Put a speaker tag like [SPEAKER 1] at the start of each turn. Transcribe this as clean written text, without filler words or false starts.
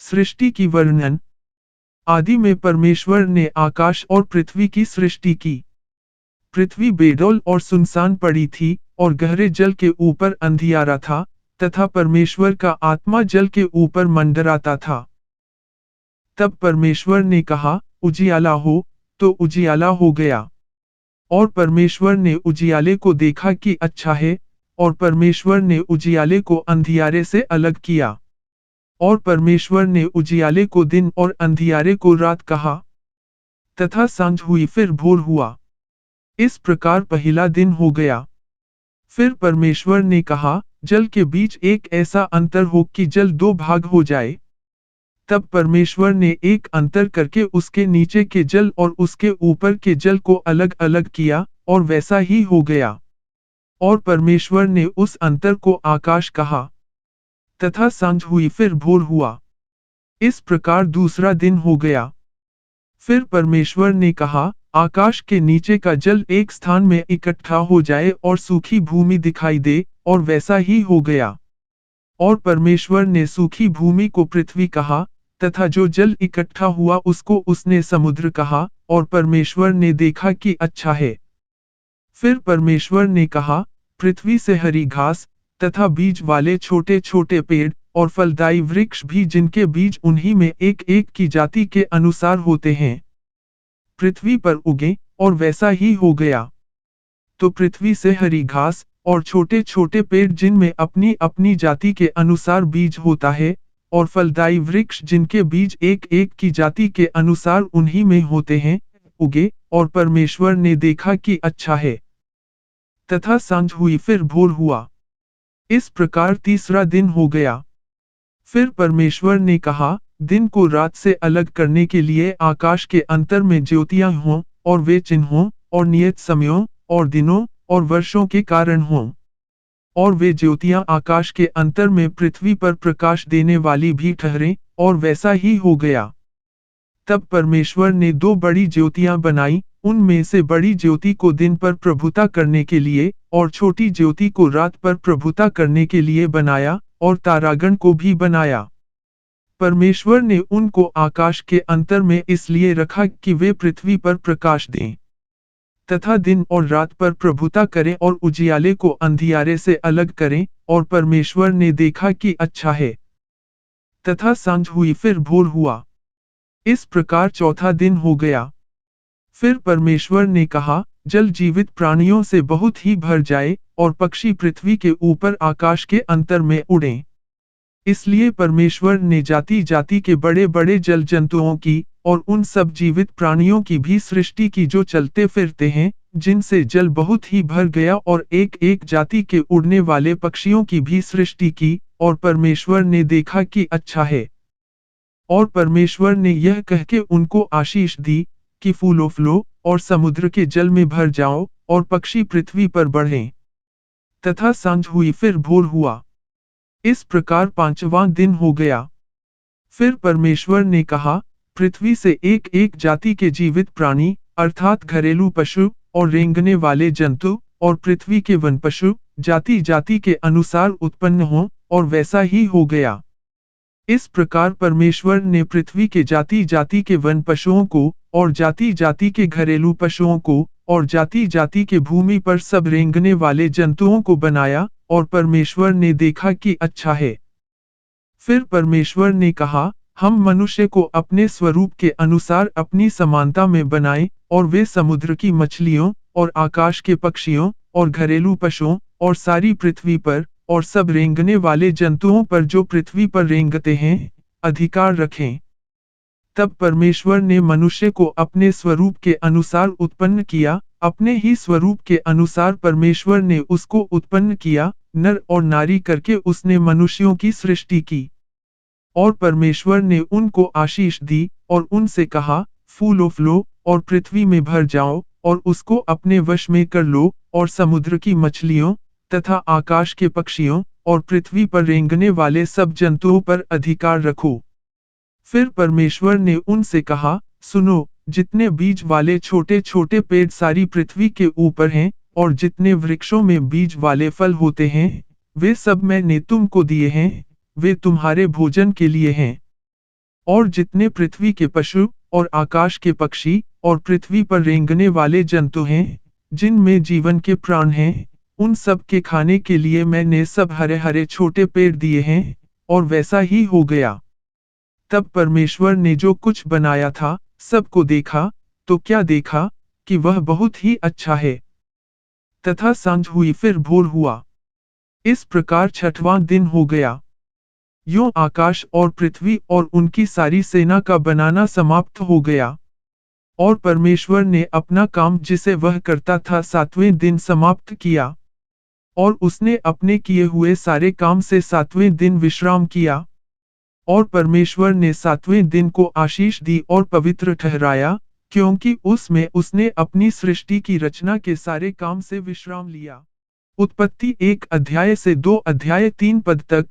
[SPEAKER 1] सृष्टि की वर्णन। आदि में परमेश्वर ने आकाश और पृथ्वी की सृष्टि की। पृथ्वी बेडौल और सुनसान पड़ी थी, और गहरे जल के ऊपर अंधियारा था, तथा परमेश्वर का आत्मा जल के ऊपर मंडराता था। तब परमेश्वर ने कहा, उजियाला हो, तो उजियाला हो गया। और परमेश्वर ने उजियाले को देखा कि अच्छा है, और परमेश्वर ने उजियाले को अंधियारे से अलग किया। और परमेश्वर ने उजियाले को दिन और अंधियारे को रात कहा। तथा सांझ हुई फिर भोर हुआ। इस प्रकार पहला दिन हो गया। फिर परमेश्वर ने कहा, जल के बीच एक ऐसा अंतर हो कि जल दो भाग हो जाए। तब परमेश्वर ने एक अंतर करके उसके नीचे के जल और उसके ऊपर के जल को अलग अलग किया, और वैसा ही हो गया। और परमेश्वर ने उस अंतर को आकाश कहा। तथा सांझ हुई फिर भोर हुआ। इस प्रकार दूसरा दिन हो गया। फिर परमेश्वर ने कहा, आकाश के नीचे का जल एक स्थान में इकट्ठा हो जाए और सूखी भूमि दिखाई दे, और वैसा ही हो गया। और परमेश्वर ने सूखी भूमि को पृथ्वी कहा, तथा जो जल इकट्ठा हुआ उसको उसने समुद्र कहा, और परमेश्वर ने देखा कि अच्छा है। फिर परमेश्वर ने कहा, पृथ्वी से हरी घास, तथा बीज वाले छोटे छोटे पेड़, और फलदायी वृक्ष भी जिनके बीज उन्हीं में एक एक की जाति के अनुसार होते हैं, पृथ्वी पर उगे, और वैसा ही हो गया। तो पृथ्वी से हरी घास, और छोटे छोटे पेड़ जिनमें अपनी अपनी जाति के अनुसार बीज होता है, और फलदायी वृक्ष जिनके बीज एक एक की जाति के अनुसार उन्हीं में होते हैं, उगे, और परमेश्वर ने देखा कि अच्छा है। तथा सांझ हुई फिर भोर हुआ। इस प्रकार तीसरा दिन हो गया। फिर परमेश्वर ने कहा, दिन को रात से अलग करने के लिए आकाश के अंतर में ज्योतियां हों, और वे चिन्हों, और नियत समयों, और दिनों, और वर्षों के कारण हों। और वे ज्योतियां आकाश के अंतर में पृथ्वी पर प्रकाश देने वाली भी ठहरें, और वैसा ही हो गया। तब परमेश्वर ने दो बड़ी ज्योतियां बनाई, उनमें से बड़ी ज्योति को दिन पर प्रभुता करने के लिए, और छोटी ज्योति को रात पर प्रभुता करने के लिए बनाया, और तारागण को भी बनाया। परमेश्वर ने उनको आकाश के अंतर में इसलिए रखा कि वे पृथ्वी पर प्रकाश दें, तथा दिन और रात पर प्रभुता करें, और उजियाले को अंधियारे से अलग करें, और परमेश्वर ने देखा कि अच्छा है। तथा सांझ हुई फिर भोर हुआ। इस प्रकार चौथा दिन हो गया। फिर परमेश्वर ने कहा, जल जीवित प्राणियों से बहुत ही भर जाए, और पक्षी पृथ्वी के ऊपर आकाश के अंतर में उड़ें। इसलिए परमेश्वर ने जाति जाति के बड़े बड़े जल जंतुओं की, और उन सब जीवित प्राणियों की भी सृष्टि की जो चलते फिरते हैं, जिनसे जल बहुत ही भर गया, और एक एक जाति के उड़ने वाले पक्षियों की भी सृष्टि की, और परमेश्वर ने देखा कि अच्छा है। और परमेश्वर ने यह कह के उनको आशीष दी, कि फूलो और समुद्र के जल में भर जाओ, और पक्षी पृथ्वी पर बढ़ें। तथा सांझ हुई फिर भोर हुआ। इस प्रकार पांचवां दिन हो गया। फिर परमेश्वर ने कहा, पृथ्वी से एक एक जाति के जीवित प्राणी, अर्थात घरेलू पशु, और रेंगने वाले जंतु, और पृथ्वी के वन पशु, जाति जाति के अनुसार उत्पन्न हों, और वैसा ही हो गया। इस प्रकार परमेश्वर ने पृथ्वी के जाति जाति के वन पशुओं को, और जाति जाति के घरेलू पशुओं को, और जाति जाति के भूमि पर सब रेंगने वाले जंतुओं को बनाया, और परमेश्वर ने देखा कि अच्छा है। फिर परमेश्वर ने कहा, हम मनुष्य को अपने स्वरूप के अनुसार अपनी समानता में बनाएं, और वे समुद्र की मछलियों, और आकाश के पक्षियों, और घरेलू पशुओं, और सारी पृथ्वी पर, और सब रेंगने वाले जंतुओं पर जो पृथ्वी पर रेंगते हैं, अधिकार रखें। तब परमेश्वर ने मनुष्य को अपने स्वरूप के अनुसार उत्पन्न किया, अपने ही स्वरूप के अनुसार परमेश्वर ने उसको उत्पन्न किया, नर और नारी करके उसने मनुष्यों की सृष्टि की। और परमेश्वर ने उनको आशीष दी, और उनसे कहा, फूलो और पृथ्वी में भर जाओ, और उसको अपने वश में कर लो, और समुद्र की मछलियों, तथा आकाश के पक्षियों, और पृथ्वी पर रेंगने वाले सब जंतुओं पर अधिकार रखो। फिर परमेश्वर ने उनसे कहा, सुनो, जितने बीज वाले छोटे छोटे पेड़ सारी पृथ्वी के ऊपर हैं, और जितने वृक्षों में बीज वाले फल होते हैं, वे सब मैंने तुमको दिए हैं, वे तुम्हारे भोजन के लिए हैं। और जितने पृथ्वी के पशु और आकाश के पक्षी और पृथ्वी पर रेंगने वाले जंतु हैं, जिनमें जीवन के प्राण हैं, उन सब के खाने के लिए मैंने सब हरे हरे छोटे पेड़ दिए हैं, और वैसा ही हो गया। तब परमेश्वर ने जो कुछ बनाया था, सबको देखा, तो क्या देखा, कि वह बहुत ही अच्छा है। तथा सांझ हुई फिर भोर हुआ। इस प्रकार छठवां दिन हो गया। यूं आकाश और पृथ्वी और उनकी सारी सेना का बनाना समाप्त हो गया। और परमेश्वर ने अपना काम जिसे वह करता था सातवें दिन समाप्त किया। और उसने अपने किए हुए सारे काम से सातवें दिन विश्राम किया। और परमेश्वर ने सातवें दिन को आशीष दी और पवित्र ठहराया, क्योंकि उसमें उसने अपनी सृष्टि की रचना के सारे काम से विश्राम लिया। उत्पत्ति 1 अध्याय से 2 अध्याय 3 पद तक।